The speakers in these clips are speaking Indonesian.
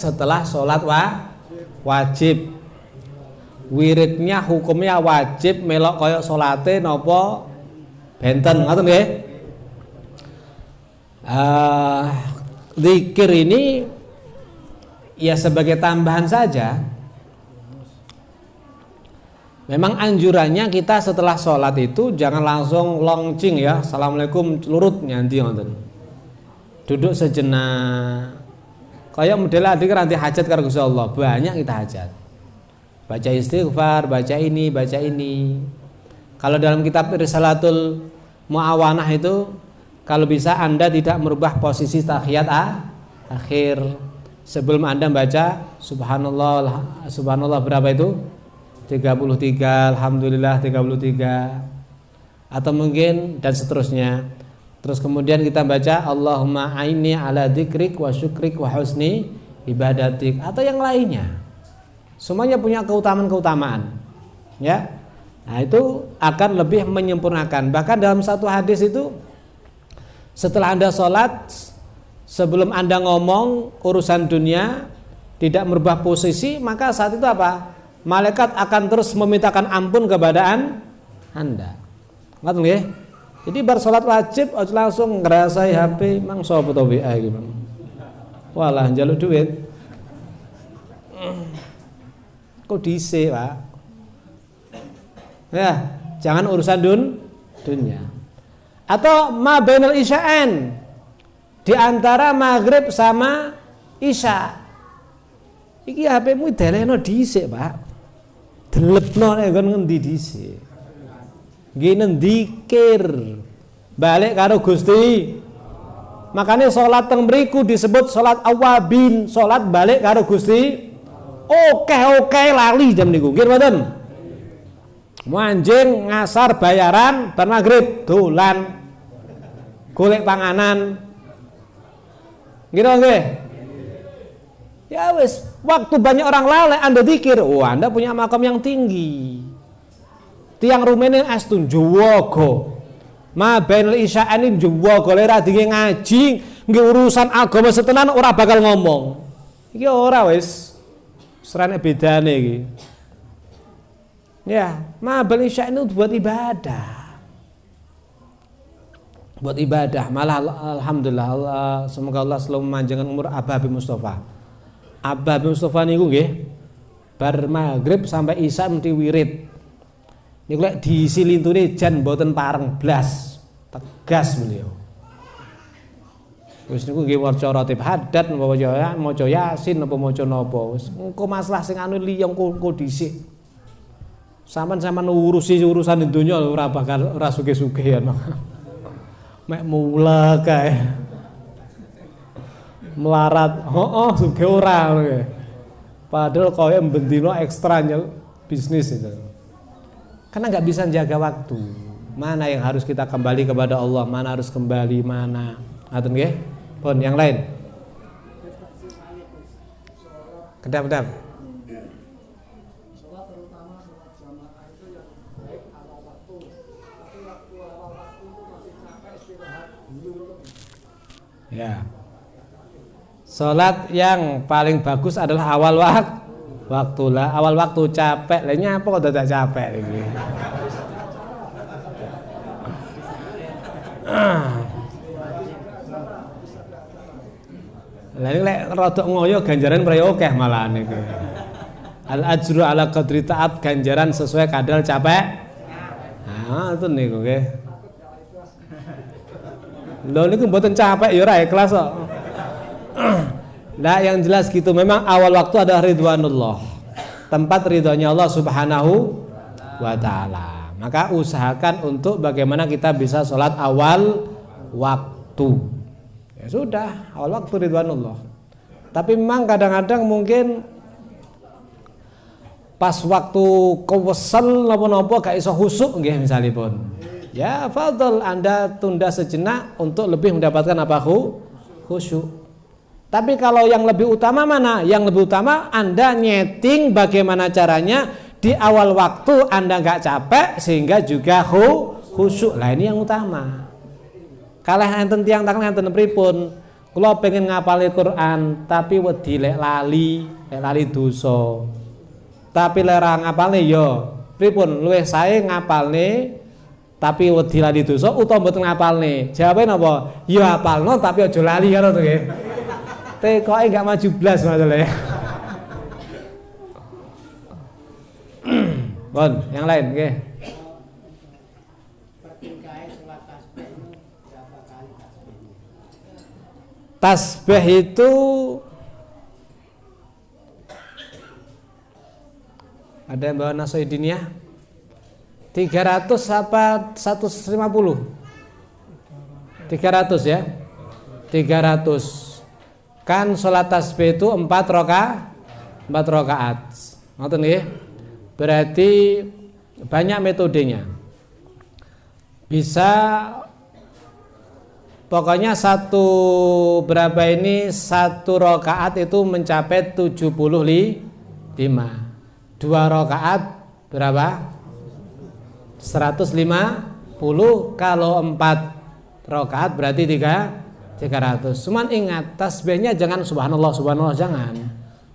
setelah sholat wajib. Wiridnya hukumnya wajib melok koyok sholate nopo benten, ngoten nggih. Zikir ini ya sebagai tambahan saja. Memang anjurannya kita setelah sholat itu jangan langsung launching ya, assalamualaikum lurut nyanti ngoten. Duduk sejenak. Kayak model adik nanti hajat karo Gusti Allah, banyak kita hajat. Baca istighfar, baca ini, baca ini. Kalau dalam kitab Risalatul Muawanah itu, kalau bisa Anda tidak merubah posisi tahiyat akhir. Sebelum Anda baca subhanallah, subhanallah berapa itu? 33, alhamdulillah 33. Atau mungkin dan seterusnya. Terus kemudian kita baca Allahumma aini ala dzikrik wa syukrik wa husni ibadatik atau yang lainnya. Semuanya punya keutamaan-keutamaan. Ya. Nah, itu akan lebih menyempurnakan. Bahkan dalam satu hadis itu setelah Anda sholat, sebelum Anda ngomong urusan dunia tidak merubah posisi, maka saat itu apa? Malaikat akan terus memintakan ampun kepada Anda. Ngerti nggih? Jadi bar salat wajib aja langsung ngrasai HP mang sapa to WA iki, Bang. Walah njaluk duit. Kok dhisik, Pak? Ya, jangan urusan dunia. Atau ma bainal isya'an. Di antara maghrib sama isya. Iki HP-mu delehno dhisik, Pak. Delepno nek kon ngendi dhisik. Nggih dzikir. Balik karo Gusti. Makanya salat teng mriku disebut salat awabin, salat balik karo Gusti. Oke lali jam niku. Nggih mboten? Manjing ngasar bayaran bar magrib dolan. Golek panganan. Nggih nggih. Ya wis, waktu banyak orang lalai Anda zikir, Anda punya makam yang tinggi. Tiang rumene astun juwogo. Ma bainal isya'anin juwogo lera dinge ngaji, nggih urusan agama setenan ora bakal ngomong. Iki ora wis. Serane bedane iki. Ya, ma bainal isya'anin buat ibadah. Buat ibadah, malah alhamdulillah Allah, semoga Allah selalu memanjangkan umur Abah bin Mustafa. Abah bin Mustafa niku nggih bar maghrib sampai isya mesti wirid. Niku lek diisi lintune jan mboten pareng blas, tegas beliau. Wis niku nggih waca ratib hadat maca yasin apa maca napa wis engko masalah sing anu liyong engko dhisik. Sampeyan urusi urusan donya ora bakal ora sugih-sugih ya. Mek mula kae. Melarat, sugih ora ngono. Padahal koyo mbendino ekstra bisnis itu. Karena nggak bisa jaga waktu. Mana yang harus kita kembali kepada Allah, mana harus kembali mana. Ngaten nggih? Pun yang lain. Kedap-kedap. Ya. Salat yang paling bagus adalah awal waktu lah. Awal waktu capek, lainnya apa kok dadak capek iki. Lah iki lek rada ngoyo ganjaran praya akeh malahan iki. Al ajru ala qadri taat, ganjaran sesuai kadar capek. Nah, itu niku nggih. Lho niku mboten capek ya ora ikhlas kok. Nah yang jelas gitu, memang awal waktu adalah ridwanullah, tempat ridhonya Allah subhanahu wa ta'ala. Maka usahakan untuk bagaimana kita bisa sholat awal waktu. Ya sudah, awal waktu ridwanullah. Tapi memang kadang-kadang mungkin pas waktu kewesel napa-napa gak iso khusuk nggih misalipun. Ya fadhol Anda tunda sejenak untuk lebih mendapatkan apa khusyuk. Tapi kalau yang lebih utama mana? Yang lebih utama Anda nyeting bagaimana caranya di awal waktu Anda nggak capek sehingga juga khusyuk. Lah ini yang utama. Kalah enten tiang tangan enten pripun Kula pengen ngapali Quran tapi wedi lek lali dosa. Tapi lek ora ngapalne ya pripun luwih sae ngapalne tapi wedi lali dosa utawa mboten ngapalne. Jawabe napa? Ya hafalno tapi aja lali karo to nggih. Tekoke enggak maju blas masalah. Bon, yang lain nggih. Tasbih itu ada yang bawa Nasoidin ya? 300 apa 150? 300 ya? 300. Kan sholat tasbih itu 4 rakaat. Ngoten nggih? Berarti banyak metodenya. Bisa pokoknya satu rakaat itu mencapai 75. 2 rakaat berapa? 150. Kalau 4 rakaat berarti 300. Cuman ingat tasbihnya jangan subhanallah jangan.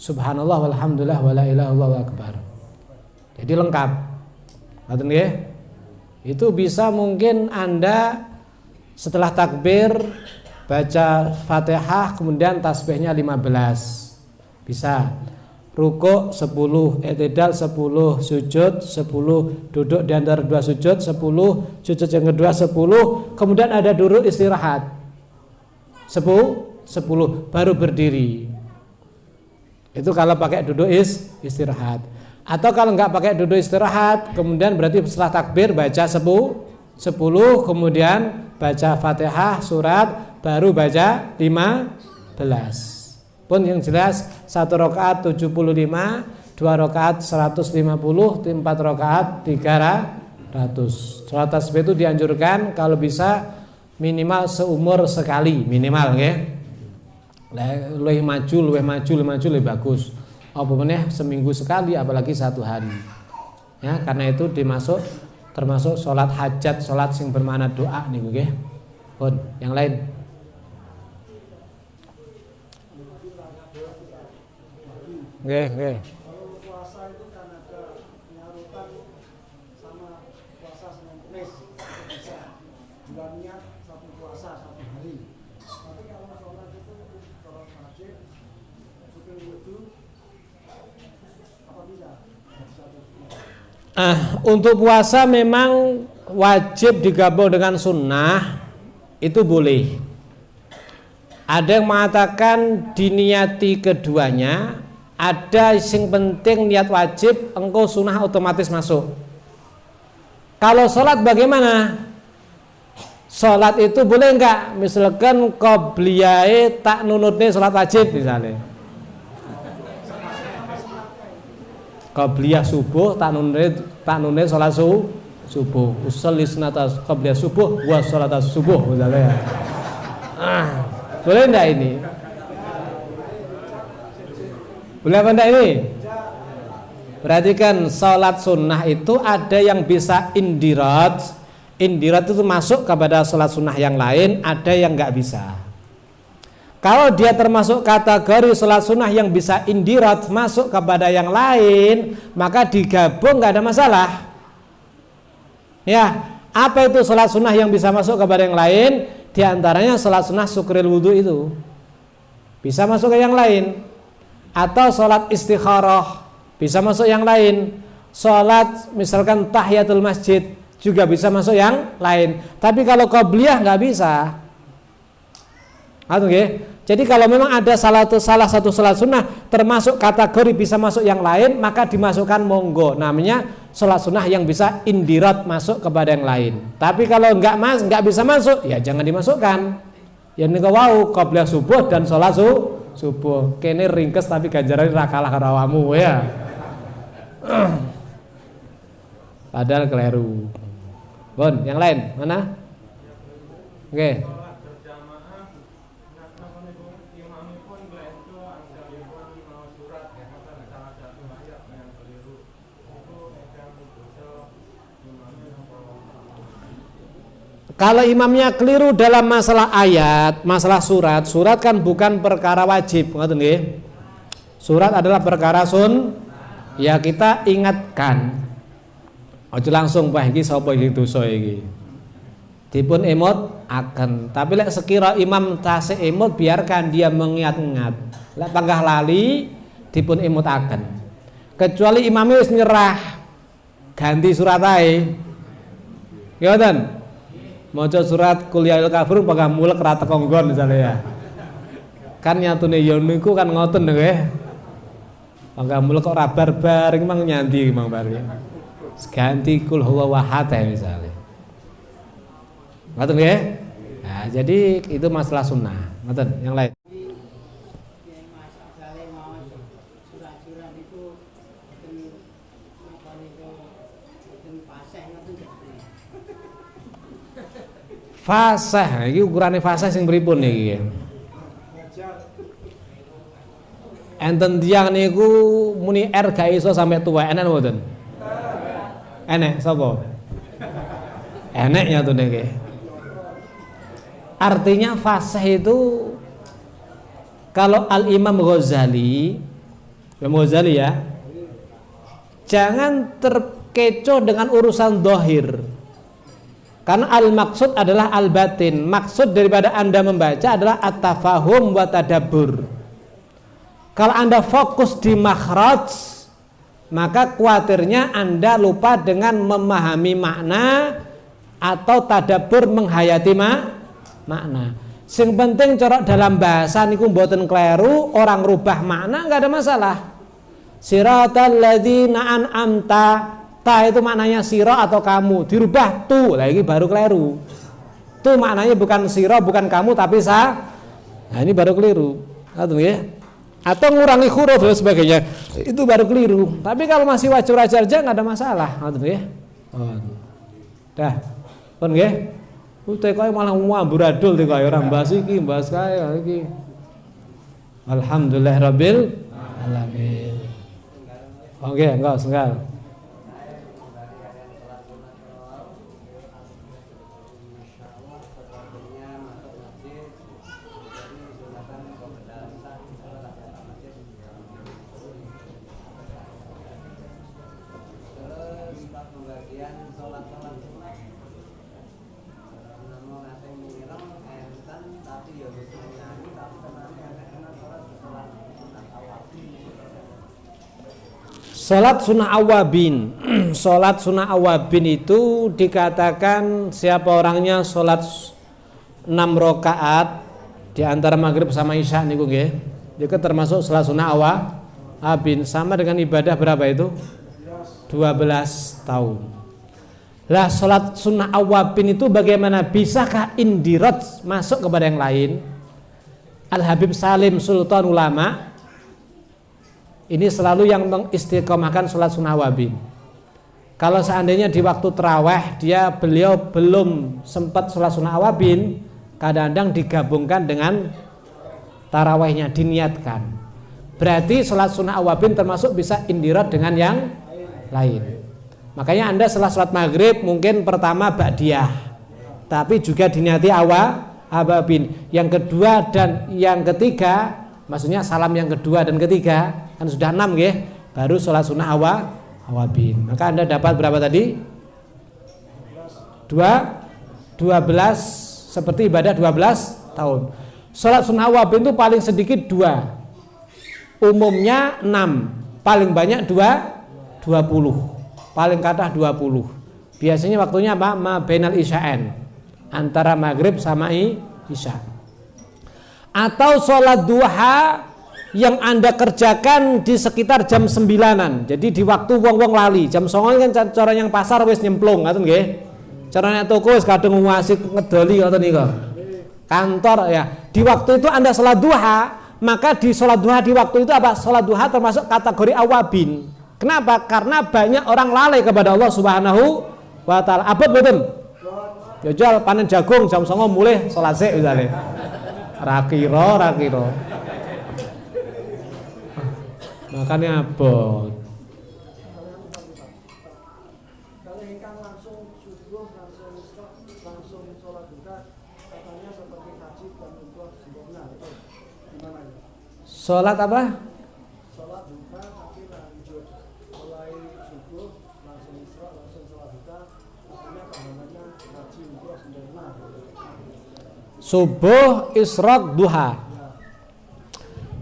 Subhanallah walhamdulillah wala ilaha illallah akbar. Jadi lengkap. Ngoten nggih? Itu bisa mungkin Anda setelah takbir baca Fatihah kemudian tasbihnya 15. Bisa. Rukuk 10, i'tidal 10, sujud 10, duduk di antara 2 sujud 10, sujud yang kedua 10, kemudian ada duduk istirahat 10, baru berdiri. Itu kalau pakai duduk istirahat. Atau kalau enggak pakai duduk istirahat, kemudian berarti setelah takbir baca 10, kemudian baca Fatihah surat, baru baca 15. Pun yang jelas 1 rakaat 75, 2 rakaat 150, 4 rakaat 300. Salat tasbih itu dianjurkan kalau bisa minimal seumur sekali minimal nggih. Lebih maju lebih bagus. Apa meneh seminggu sekali apalagi 1 hari. Ya, karena itu termasuk salat hajat, salat sing bermakna doa niku nggih. Pun yang lain. Nggih. Kalau puasa itu kan ada penyarutan sama puasa Senin Kemis bisa bulannya 1 puasa 1 hari. Tapi kalau sholat itu sholat wajib syukur wudu apa bisa? Untuk puasa memang wajib digabung dengan sunnah itu boleh. Ada yang mengatakan diniati keduanya. Ada yang penting niat wajib, engkau sunnah otomatis masuk. Kalau sholat bagaimana? Sholat itu boleh enggak? Misalkan qobliyah tak nunutnya sholat wajib misalnya. Qobliyah subuh tak nunutnya sholat subuh. Usolli sunata qobliyah subuh wa sholat subuh misalnya. Boleh enggak ini? Boleh apa enggak ini? Berarti kan sholat sunnah itu ada yang bisa indirat. Indirat itu masuk kepada sholat sunnah yang lain, ada yang enggak bisa. Kalau dia termasuk kategori sholat sunnah yang bisa indirat masuk kepada yang lain, maka digabung enggak ada masalah. Ya, apa itu sholat sunnah yang bisa masuk kepada yang lain? Di antaranya sholat sunnah syukril wudu itu bisa masuk ke yang lain. Atau sholat istikharah bisa masuk yang lain. Sholat misalkan tahiyatul masjid juga bisa masuk yang lain. Tapi kalau qobliyah nggak bisa. Jadi kalau memang ada salah satu sholat sunnah termasuk kategori bisa masuk yang lain, maka dimasukkan monggo. Namanya sholat sunnah yang bisa indirat masuk kepada yang lain. Tapi kalau nggak bisa masuk, ya jangan dimasukkan. Ya nika wau qobliyah subuh dan sholat subuh kene ringkes tapi ganjaran ra kalah karo awakmu ya. Padahal keliru. Bon, yang lain mana? Oke. Kalau imamnya keliru dalam masalah ayat, masalah surat, surat kan bukan perkara wajib, ngoten nggih. Surat adalah perkara ya kita ingatkan. Ojo langsung wah iki sapa iki dosa iki. Dipun emot akan. Tapi lek sekira imam tasih emot biarkan dia mengingat-ingat. Lek panggah lali dipun emot akan. Kecuali imamnya wis nyerah ganti surat ae. Ngoten. Maca surat Qul ya ayyuhal kafirun panggah mulek ra teko nggon misale ya. Kan nyatune ya niku kan ngoten nggih. Panggah mulek kok ra barbar iki mang nyanti mang bar. Ganti Qul huwallahu ahad misale. Ngoten nggih? Nah, jadi itu masalah sunnah. Ngoten, yang lain. Fasih, iki ukurane fasih sing pripun niki? Enten tiyang niku muni R gak iso sampai tua, enek mboten? Enek sapa? Enek nyatune iki. Artinya fasih itu kalau Al-Imam Ghazali ya, jangan terkecoh dengan urusan dohir. Karena al-maksud adalah al-batin. Maksud daripada Anda membaca adalah at-tafahum wa tadabbur. Kalau Anda fokus di makhraj, maka kuatirnya Anda lupa dengan memahami makna atau tadabbur menghayati makna. Sing penting corok dalam bahasa niku mboten kleru, orang rubah makna enggak ada masalah. Siratal ladzina an'amta, ta itu maknanya siro atau kamu, dirubah tu, lah ini baru keliru. Tu maknanya bukan siro, bukan kamu, tapi sa. Nah ini baru keliru. Atau ngurangi huruf dan sebagainya, itu baru keliru. Tapi kalau masih wajar-wajar aja nggak ada masalah. Dah, pun nggih. Utek kaya malah amburadul teh kaya orang bahas iki, bahas kaya iki. Alhamdulillah rabbil alamin. Oke, enggak senggal. Salat sunnah awabin. Salat sunnah awabin itu dikatakan siapa orangnya salat 6 rakaat di antara maghrib sama isya niku nggih. Itu termasuk salat sunnah awabin, sama dengan ibadah berapa itu? 12 tahun. Lah salat sunnah awabin itu bagaimana? Bisakah indirat masuk kepada yang lain? Al-Habib Salim Sultan Ulama ini selalu yang mengistiqomahkan sholat sunnah awabin. Kalau seandainya di waktu terawih beliau belum sempat sholat sunnah awabin, kadang-kadang digabungkan dengan tarawihnya, diniatkan. Berarti sholat sunnah awabin termasuk bisa indirat dengan yang lain. Makanya Anda setelah sholat maghrib mungkin pertama ba'diyah, tapi juga diniati awabin. Yang kedua dan yang ketiga, maksudnya salam yang kedua dan ketiga, kan sudah 6 nggih, baru sholat sunnah awabin. Maka Anda dapat berapa tadi? 12 seperti ibadah 12 tahun. Sholat sunnah awabin itu paling sedikit 2. Umumnya 6, paling banyak 20. Paling kathah 20. Biasanya waktunya apa? Ma bainal isya'an. Antara maghrib sama isya. Atau sholat duha yang Anda kerjakan di sekitar jam 9-an. Jadi di waktu wong-wong lali. Jam 09 kan cara yang pasar wis nyemplung, ngoten nggih. Caranya toko wis kadung wasik ngedoli ngoten niku. Kantor ya. Di waktu itu Anda sholat duha, maka di sholat duha di waktu itu apa? Sholat duha termasuk kategori awabin. Kenapa? Karena banyak orang lalai kepada Allah Subhanahu wa taala. Abot mboten? Jajal panen jagung jam 09 mulai sholat sik misale. Ra kira. Makanya abot. Kalau yang dibandingkan langsung subuh, langsung isra, langsung sholat duha, katanya seperti haji dan umroh sempurna. Itu gimana ya? Sholat apa? Sholat duha tapi lanjut mulai subuh, langsung isra, langsung sholat duha, katanya pahalanya haji umroh sempurna. Subuh, israq, duha.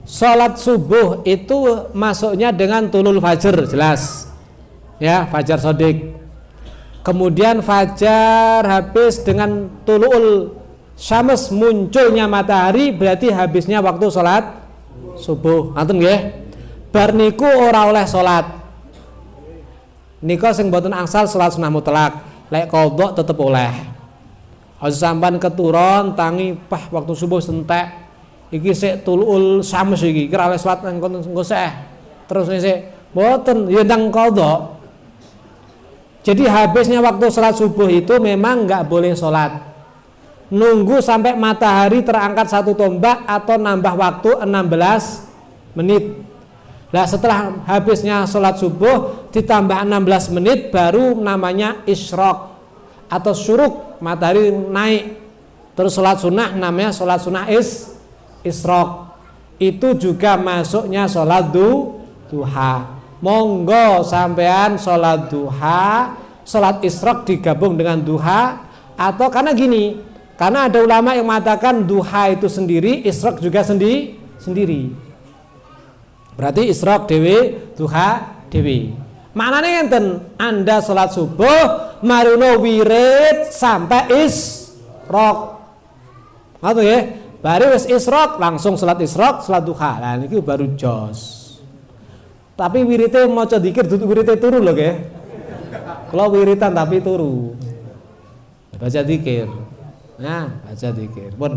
Sholat subuh itu masuknya dengan tulul fajr, jelas ya, fajar sodik. Kemudian fajar habis dengan tulul syams, munculnya matahari, berarti habisnya waktu sholat subuh. Ngaten nggih? Bar niku ora oleh sholat. Nika sing boten angsal sholat sunah mutlak, lek qadha tetep oleh. Aja sampean keturun tangi pah waktu subuh sentek. Iki sik tulul syams iki kira oleh salat nang kono engko seh. Terus sik mboten ya ndang qadha. Jadi habisnya waktu salat subuh itu memang enggak boleh salat. Nunggu sampai matahari terangkat 1 tombak atau nambah waktu 16 menit. Nah, setelah habisnya salat subuh ditambah 16 menit baru namanya isyraq atau syuruk, matahari naik. Terus salat sunah namanya salat sunah isyraq. Itu juga masuknya sholat duha. Monggo sampean sholat duha, sholat isyraq digabung dengan duha. Atau karena gini, karena ada ulama yang mengatakan duha itu sendiri, isyraq juga sendiri. Berarti isyraq dewe, duha dewe. Maknanya enten, Anda sholat subuh maruno wirid sampai isyraq. Ngoten nggih? Baru wis isyraq langsung salat isyraq, salat duha. Lah niki baru jos. Tapi wirite maca dzikir dudu wirite turu lho nggih. Kalau wiritan tapi turu. Baca dzikir. Nah, baca dzikir. Pun